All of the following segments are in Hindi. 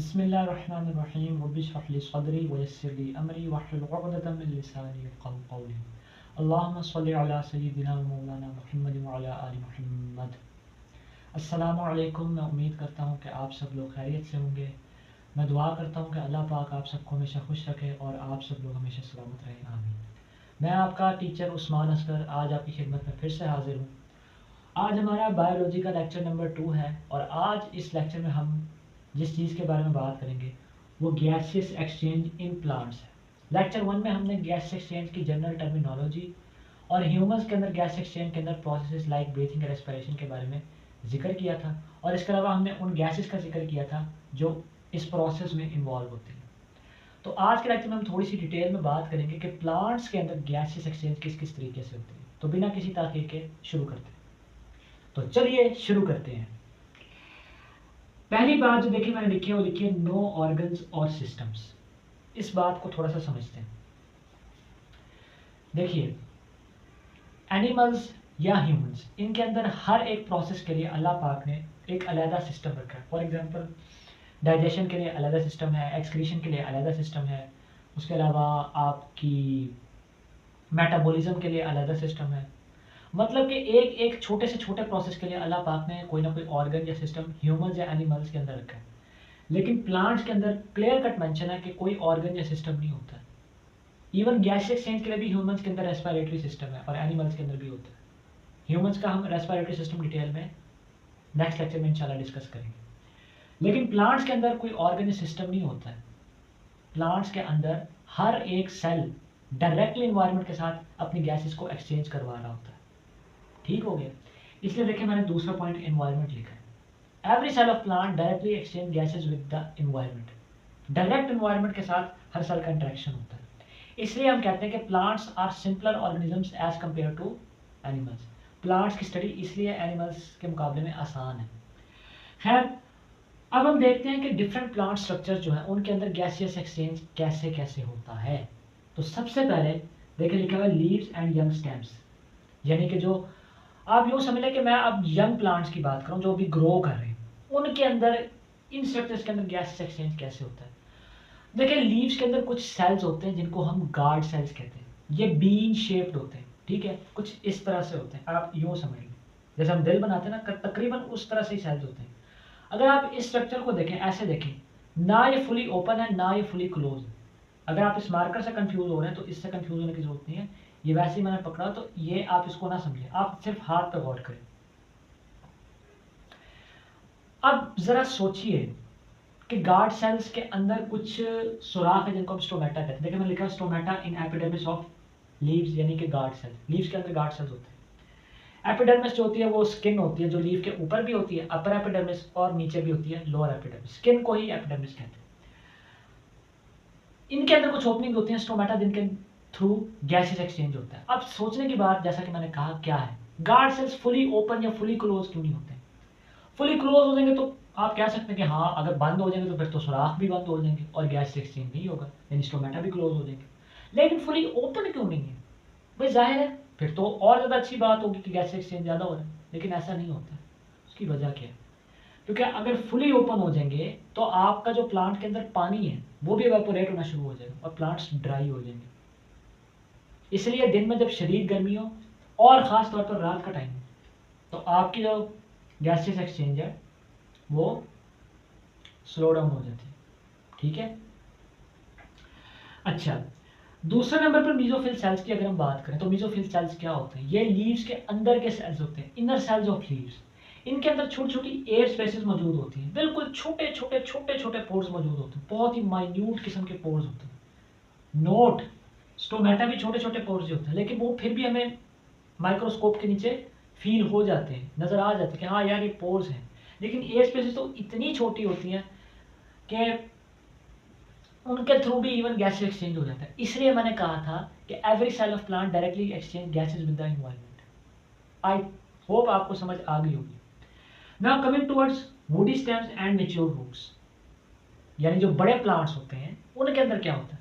बिस्मिल्लाहिर्रहमानिर्रहीम रब्बि इश्रह ली सदरी व यस्सिर ली अमरी वहलुल उक़दतम मिन लिसानी यफ़क़हू क़ौली। अल्लाहुम्मा सल्लि अला सय्यिदिना व मौलाना मुहम्मद व अला आलि मुहम्मद। अस्सलामु अलैकुम। मैं उम्मीद करता हूँ कि आप सब लोग खैरियत से होंगे। मैं दुआ करता हूँ कि अल्लाह पाक आप सबको हमेशा खुश रखे और आप सब लोग हमेशा सलामत रहें, आमीन। मैं आपका टीचर उस्मान असगर आज आपकी खिदमत में फिर से हाजिर हूँ। आज हमारा बायोलॉजी का लेक्चर नंबर 2 है और आज इस लेक्चर में हम जिस चीज़ के बारे में बात करेंगे वो गैसियस एक्सचेंज इन प्लांट्स है। लेक्चर 1 में हमने गैस एक्सचेंज की जनरल टर्मिनोलॉजी और ह्यूमंस के अंदर गैस एक्सचेंज के अंदर प्रोसेसेस लाइक ब्रीथिंग और रेस्पिरेशन के बारे में जिक्र किया था और इसके अलावा हमने उन गैसेस का जिक्र किया था जो इस प्रोसेस में इन्वॉल्व होती हैं। तो आज के लेक्चर में हम थोड़ी सी डिटेल में बात करेंगे कि प्लांट्स के अंदर गैसियस एक्सचेंज किस किस तरीके से होती है। तो बिना किसी ताख़ीर के शुरू करते हैं। तो चलिए शुरू करते हैं। पहली बात जो देखिए मैंने लिखी है वो लिखी है नो ऑर्गन्स और सिस्टम्स। इस बात को थोड़ा सा समझते हैं। देखिए एनिमल्स या ह्यूमंस इनके अंदर हर एक प्रोसेस के लिए अल्लाह पाक ने एक अलहदा सिस्टम रखा है। फॉर एग्जांपल डाइजेशन के लिए अलहदा सिस्टम है, एक्सक्रीशन के लिए अलहदा सिस्टम है, उसके अलावा आपकी मेटाबॉलिज्म के लिए अलहदा सिस्टम है। मतलब कि एक एक छोटे से छोटे प्रोसेस के लिए अल्लाह पाक ने कोई ना कोई ऑर्गन या सिस्टम ह्यूमंस या एनिमल्स के अंदर रखा है। लेकिन प्लांट्स के अंदर क्लियर कट मेंशन है कि कोई ऑर्गन या सिस्टम नहीं होता है। इवन गैस एक्सचेंज के लिए भी ह्यूमंस के अंदर रेस्पिरेटरी सिस्टम है और एनिमल्स के अंदर भी होता है। ह्यूमंस का हम रेस्पिरेटरी सिस्टम डिटेल में नेक्स्ट लेक्चर में इंशाल्लाह डिस्कस करेंगे। लेकिन प्लांट्स के अंदर कोई ऑर्गन या सिस्टम नहीं होता है। प्लांट्स के अंदर हर एक सेल डायरेक्टली इन्वायरमेंट के साथ अपनी गैसेस को एक्सचेंज करवा रहा होता है। ठीक हो गया। इसलिए देखिए मैंने दूसरा पॉइंट एनवायरनमेंट लिखा है। Every cell of plant directly exchange gases with the environment. Direct environment के साथ हर सेल का इंटरेक्शन होता है। इसलिए हम कहते हैं कि plants are simpler organisms as compare to animals. Plants की स्टडी इसलिए एनिमल्स के मुकाबले में आसान है। खैर अब हम देखते हैं कि डिफरेंट प्लांट स्ट्रक्चर जो है उनके अंदर गैसियस एक्सचेंज कैसे कैसे होता है। तो सबसे पहले देखिए लिखा हुआ है लीव्स एंड यंग स्टेम्स, यानी कि जो आप यूँ समझ लें कि मैं अब यंग प्लांट्स की बात करूँ जो अभी ग्रो कर रहे हैं, उनके अंदर इन स्ट्रक्चर्स के अंदर गैस एक्सचेंज कैसे होता है। देखिए लीव्स के अंदर कुछ सेल्स होते हैं जिनको हम गार्ड सेल्स कहते हैं। ये बीन शेप्ड होते हैं, ठीक है, कुछ इस तरह से होते हैं। आप यूँ समझ लें जैसे हम दिल बनाते हैं ना, तकरीबन उस तरह से ही सेल्स होते हैं। अगर आप इस स्ट्रक्चर को देखें, ऐसे देखें, ना ये फुली ओपन है ना ये फुली क्लोज है। अगर आप इस मार्कर से कंफ्यूज हो रहे हैं तो इससे कंफ्यूज होने की जरूरत नहीं है। ये वैसे ही मैंने पकड़ा तो ये आप इसको ना समझें, आप सिर्फ हाथ पे गौर करें। अब जरा सोचिए कि गार्ड सेल्स के अंदर कुछ सुराख है जिनको हम स्टोमेटा कहते हैं। देखिए मैंने लिखा है stomata in epidermis of leaves, यानी कि गार्ड सेल। लीव्स के अंदर गार्ड सेल्स होते हैं। एपिडर्मिस जो होती है वो स्किन होती है जो लीव के ऊपर भी होती है, अपर एपिडर्मिस, और नीचे भी होती है लोअर एपिडर्मिस। स्किन को ही एपिडर्मिस कहते हैं। इनके अंदर कुछ ओपनिंग होती है स्टोमेटा जिनके थ्रू गैसेस एक्सचेंज होता है। अब सोचने की बात, जैसा कि मैंने कहा, क्या है गार्ड सेल्स फुली ओपन या फुली क्लोज क्यों नहीं होते। फुली क्लोज हो जाएंगे तो आप कह सकते हैं कि हाँ, अगर बंद हो जाएंगे तो फिर तो सुराख भी बंद हो जाएंगे और गैस एक्सचेंज नहीं होगा, यानी स्टोमेटा भी क्लोज हो जाएंगे। लेकिन फुली ओपन क्यों नहीं है भाई? जाहिर है फिर तो और ज़्यादा अच्छी बात होगी कि गैस एक्सचेंज ज़्यादा हो रहा है, लेकिन ऐसा नहीं होता। उसकी वजह क्या है? क्योंकि अगर फुली ओपन हो जाएंगे तो आपका जो प्लांट के अंदर पानी है वो भी एवापोरेट होना शुरू हो जाएगा और प्लांट्स ड्राई हो जाएंगे। इसलिए दिन में जब शदीद गर्मी हो और ख़ास तौर पर रात का टाइम तो आपकी जो गैसेस एक्सचेंज है वो स्लो डाउन हो जाती है। ठीक है। अच्छा, दूसरे नंबर पर मीजोफिल सेल्स की अगर हम बात करें तो मीजोफिल सेल्स क्या होते हैं? ये लीव्स के अंदर के सेल्स होते हैं, इनर सेल्स ऑफ लीव्स। इनके अंदर छोटी छोटी एयर स्पेसेस मौजूद होती हैं, बिल्कुल छोटे छोटे छोटे छोटे पोर्स मौजूद होते हैं, बहुत ही माइन्यूट किस्म के पोर्स होते हैं। नोट, स्टोमेटा भी छोटे छोटे पोर्स ही होते हैं, लेकिन वो फिर भी हमें माइक्रोस्कोप के नीचे फील हो जाते हैं, नज़र आ जाते हैं कि हाँ यार ये पोर्स हैं। लेकिन एयर स्पेसेस तो इतनी छोटी होती हैं कि उनके थ्रू भी इवन गैस एक्सचेंज हो जाता है। इसलिए मैंने कहा था कि every cell of plant directly exchange gases with the environment. I hope आपको समझ आ गई होगी। Now coming towards woody stems and mature roots, यानी जो बड़े प्लांट्स होते हैं उनके अंदर क्या होता है।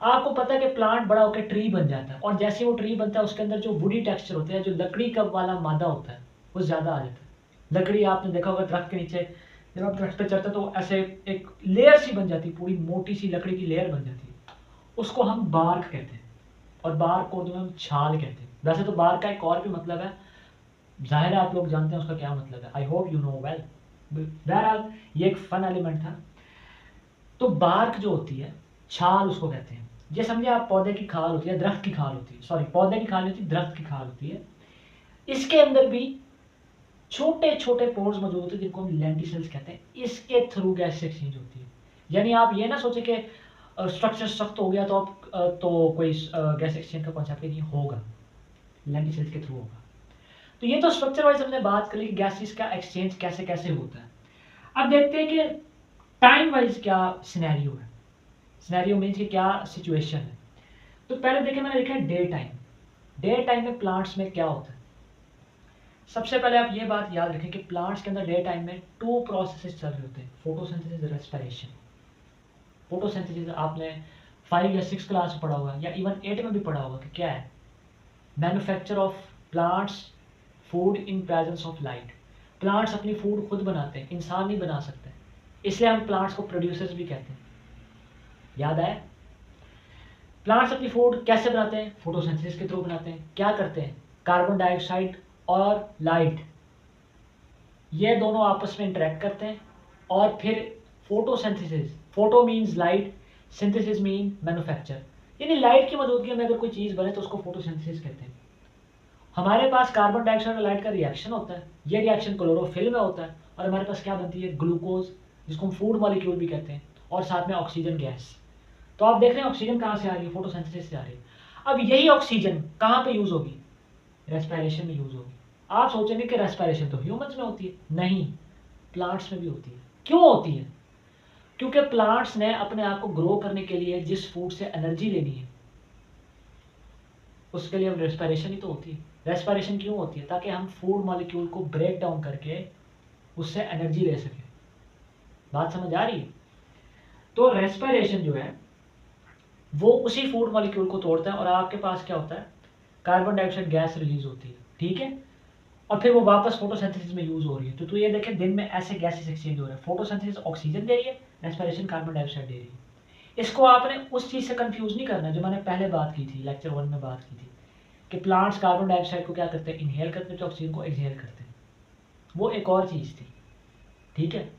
आपको पता है कि प्लांट बड़ा होकर ट्री बन जाता है और जैसे वो ट्री बनता है उसके अंदर जो वुडी टेक्सचर होता है, जो लकड़ी का वाला मादा होता है, वो ज़्यादा आ जाता है। लकड़ी आपने देखा होगा दरख्त के नीचे जब आप दरख्त पे चढ़ते हैं तो ऐसे एक लेयर सी बन जाती है, पूरी मोटी सी लकड़ी की लेयर बन जाती है, उसको हम बार्क कहते हैं। और बार्क को उर्दू में हम छाल कहते हैं। वैसे तो बार्क का एक और भी मतलब है, ज़ाहिर है आप लोग जानते हैं उसका क्या मतलब है, I hope you know well. बहरहाल ये एक फन एलिमेंट था। तो बार्क जो होती है, छाल उसको कहते हैं। ये समझे आप, पौधे की खाल होती है, दरख्त की खाल होती है, सॉरी पौधे की खाल नहीं होती, दरख्त की खाल होती है। इसके अंदर भी छोटे छोटे पोर्स मौजूद होते हैं जिनको हम लेंटिसेल्स कहते हैं। इसके थ्रू गैस एक्सचेंज होती है। यानी आप ये ना सोचे कि स्ट्रक्चर सख्त हो गया तो आप तो कोई गैस एक्सचेंज का कॉन्सेप्ट ही नहीं होगा, लेंटिसेल्स के थ्रू होगा। तो ये तो स्ट्रक्चर वाइज हमने बात कर ली कि गैसेस का एक्सचेंज कैसे कैसे होता है। अब देखते हैं कि टाइम वाइज क्या सिनेरियो है। सिनेरियो मीन्स कि क्या सिचुएशन है। तो पहले देखिए मैंने लिखा है डे टाइम। डे टाइम में प्लांट्स में क्या होता है। सबसे पहले आप ये बात याद रखें कि प्लांट्स के अंदर डे टाइम में 2 प्रोसेसेस चल रहे होते हैं, फोटोसिंथेसिस, रेस्पिरेशन। फोटोसिंथेसिस आपने 5 या 6 क्लास में पढ़ा होगा या इवन 8 में भी पढ़ा होगा कि क्या है, manufacture of plants food in presence of light. Plants अपनी फूड खुद बनाते हैं, इंसान नहीं बना सकते, इसलिए हम प्लांट्स को प्रोड्यूसर्स भी कहते हैं। याद आया। प्लांट्स अपनी फूड कैसे बनाते हैं, फोटोसिंथेसिस के थ्रू बनाते हैं। क्या करते हैं, कार्बन डाइऑक्साइड और लाइट ये दोनों आपस में इंटरेक्ट करते हैं और फिर photosynthesis, photo means light, synthesis mean manufacture, यानी लाइट की मौजूदगी में अगर कोई चीज़ बने तो उसको फोटोसिंथेसिस कहते हैं। हमारे पास कार्बन डाइऑक्साइड और लाइट का रिएक्शन होता है, ये रिएक्शन क्लोरोफिल में होता है और हमारे पास क्या बनती है, ग्लूकोज, जिसको हम फूड मॉलिक्यूल भी कहते हैं, और साथ में ऑक्सीजन गैस। तो आप देख रहे हैं ऑक्सीजन कहाँ से आ रही है, फोटोसिंथेसिस से आ रही है। अब यही ऑक्सीजन कहाँ पे यूज होगी, रेस्पिरेशन में यूज होगी। आप सोचेंगे कि रेस्पिरेशन तो ह्यूमंस में होती है, नहीं, प्लांट्स में भी होती है। क्यों होती है, क्योंकि प्लांट्स ने अपने आप को ग्रो करने के लिए जिस फूड से एनर्जी लेनी है उसके लिए अब रेस्पिरेशन ही तो होती है। रेस्पिरेशन क्यों होती है, ताकि हम फूड मॉलिक्यूल को ब्रेक डाउन करके उससे एनर्जी ले सकें। बात समझ आ रही है। तो रेस्पिरेशन जो है वो उसी फूड मॉलिक्यूल को तोड़ता है और आपके पास क्या होता है, कार्बन डाइऑक्साइड गैस रिलीज होती है, ठीक है, और फिर वो वापस फोटोसिंथेसिस में यूज हो रही है। तो ये देखें दिन में ऐसे गैसेस एक्सचेंज हो रहे हैं, फोटोसिंथेसिस ऑक्सीजन दे रही है, रेस्पिरेशन कार्बन डाइऑक्साइड दे रही है। इसको आपने उस चीज से कंफ्यूज नहीं करना जो मैंने पहले बात की थी, लेक्चर 1 में बात की थी कि प्लांट्स कार्बन डाइऑक्साइड को क्या करते हैं, इनहेल करते हैं, तो ऑक्सीजन को एक्सहेल करते हैं। वो एक और चीज थी, ठीक है।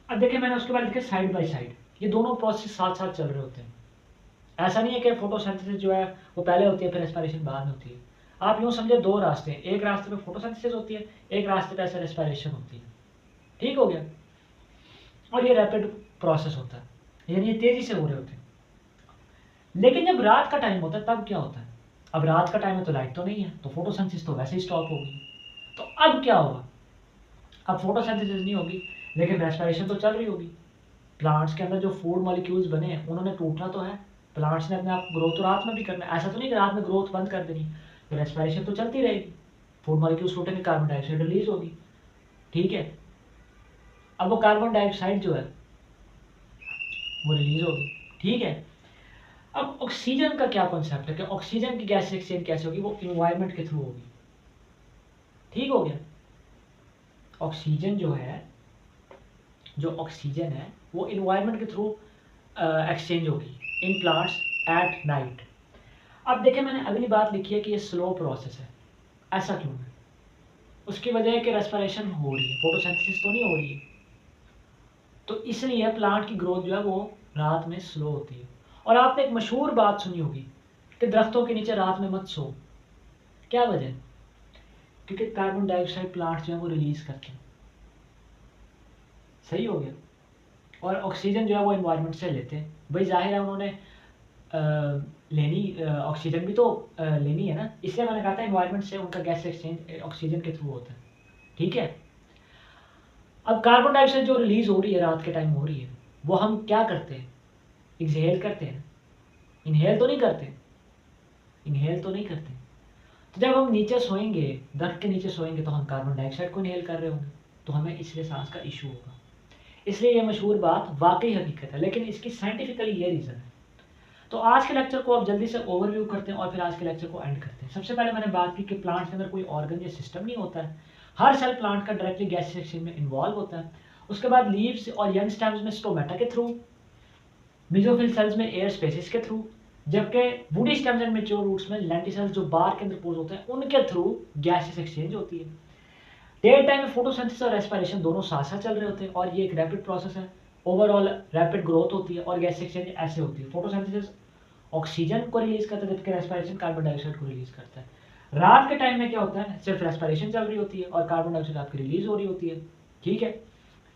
अब देखिए मैंने उसके बाद लिखे साइड बाय साइड, ये दोनों प्रोसेस साथ साथ चल रहे होते हैं। ऐसा नहीं है कि फोटोसिंथेसिस जो है वो पहले होती है फिर रेस्पिरेशन बाद में होती है। आप यूँ समझे 2 रास्ते हैं, एक रास्ते पे फोटोसिंथेसिस होती है, एक रास्ते पे ऐसे रेस्पिरेशन होती है, ठीक हो गया। और ये रैपिड प्रोसेस होता है, यानी ये तेजी से हो रहे होते हैं। लेकिन जब रात का टाइम होता है तब क्या होता है, अब रात का टाइम है तो लाइट तो नहीं है, तो फोटोसिंथेसिस तो वैसे ही स्टॉप होगी। तो अब क्या होगा, अब फोटोसिंथेसिस नहीं होगी लेकिन रेस्पिरेशन तो चल रही होगी। प्लांट्स के अंदर जो फूड मॉलिक्यूल्स बने हैं उन्होंने टूटना तो है, प्लांट्स ने अपने आप ग्रोथ तो रात में भी करना है, ऐसा तो नहीं कि रात में ग्रोथ बंद कर देनी, तो रेस्पिरेशन तो चलती रहेगी, फूड मॉलिक्यूल्स टूटेंगे, कार्बन डाइऑक्साइड रिलीज होगी, ठीक है। अब वो कार्बन डाइऑक्साइड जो है वो रिलीज होगी, ठीक है। अब ऑक्सीजन का क्या कॉन्सेप्ट है कि ऑक्सीजन की गैस एक्सचेंज कैसे होगी, वो इन्वायरमेंट के थ्रू होगी, ठीक हो गया। ऑक्सीजन जो है, जो ऑक्सीजन है वो इन्वायरमेंट के थ्रू एक्सचेंज होगी इन प्लांट्स एट नाइट। अब देखें मैंने अगली बात लिखी है कि ये स्लो प्रोसेस है। ऐसा क्यों है, उसकी वजह है कि रेस्पिरेशन हो रही है, फोटोसिंथेसिस तो नहीं हो रही है, तो इसलिए प्लांट की ग्रोथ जो है वो रात में स्लो होती है। और आपने एक मशहूर बात सुनी होगी कि दरख्तों के नीचे रात में मत सो। क्या वजह, क्योंकि कार्बन डाइऑक्साइड प्लांट्स जो है वो रिलीज करते हैं, सही हो गया। और ऑक्सीजन जो है वो इन्वायरमेंट से लेते हैं, भाई जाहिर है उन्होंने लेनी ऑक्सीजन भी तो लेनी है ना, इसलिए मैंने कहा था इन्वायरमेंट से उनका गैस एक्सचेंज ऑक्सीजन के थ्रू होता है, ठीक है। अब कार्बन डाइऑक्साइड जो रिलीज हो रही है रात के टाइम हो रही है, वो हम क्या करते हैं, एक्सहेल करते हैं, इनहेल तो नहीं करते, इनहेल तो नहीं करते। तो जब हम नीचे सोएंगे, दरख्त के नीचे सोएंगे तो हम कार्बन डाइऑक्साइड को इनहेल कर रहे होंगे, तो हमें इसलिए सांस का इशू होगा। इसलिए ये मशहूर बात वाकई हकीकत है, लेकिन इसकी साइंटिफिकली ये रीज़न है। तो आज के लेक्चर को अब जल्दी से ओवरव्यू करते हैं और फिर आज के लेक्चर को एंड करते हैं। सबसे पहले मैंने बात की कि प्लांट्स के अंदर कोई ऑर्गन या सिस्टम नहीं होता है, हर सेल प्लांट का डायरेक्टली गैसियस एक्सचेंज में इन्वॉल्व होता है। उसके बाद लीव्स और यंग स्टेम्स में स्टोमेटा के थ्रू, मेसोफिल सेल्स में एयर स्पेसिस के थ्रू, जबकि woody stems and mature roots में लेंटिसेल्स जो बार के अंदर पोज होते हैं उनके थ्रू गैसियस एक्सचेंज होती है। डे टाइम में फोटोसिंथेसिस और रेस्पिरेशन दोनों साथ साथ चल रहे होते हैं और ये एक रैपिड प्रोसेस है। ओवरऑल रैपिड ग्रोथ होती है और गैस एक्सचेंज ऐसे होती है। फोटोसिंथेसिस ऑक्सीजन को रिलीज करता है जबकि रेस्पिरेशन कार्बन डाइऑक्साइड को रिलीज करता है। रात के टाइम में क्या होता है, सिर्फ रेस्पिरेशन चल रही होती है और कार्बन डाइऑक्साइड आपकी रिलीज हो रही होती है, ठीक है।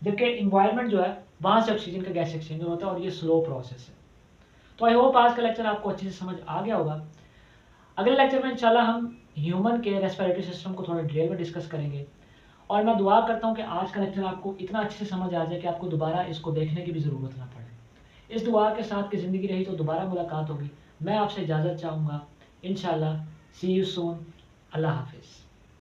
जबकि इन्वायरमेंट जो है वहां से ऑक्सीजन का गैस एक्सचेंज होता है और ये स्लो प्रोसेस है। तो आई होप आज का लेक्चर आपको अच्छे से समझ आ गया होगा। अगले लेक्चर में इंशाल्लाह हम ह्यूमन के रेस्पिरेटरी सिस्टम को थोड़ा डिटेल में डिस्कस करेंगे और मैं दुआ करता हूँ कि आज का लेक्चर आपको इतना अच्छे से समझ आ जाए कि आपको दोबारा इसको देखने की भी ज़रूरत ना पड़े। इस दुआ के साथ कि ज़िंदगी रही तो दोबारा मुलाकात होगी। मैं आपसे इजाज़त चाहूँगा। इंशाल्लाह सी यू सून। अल्लाह हाफिज़।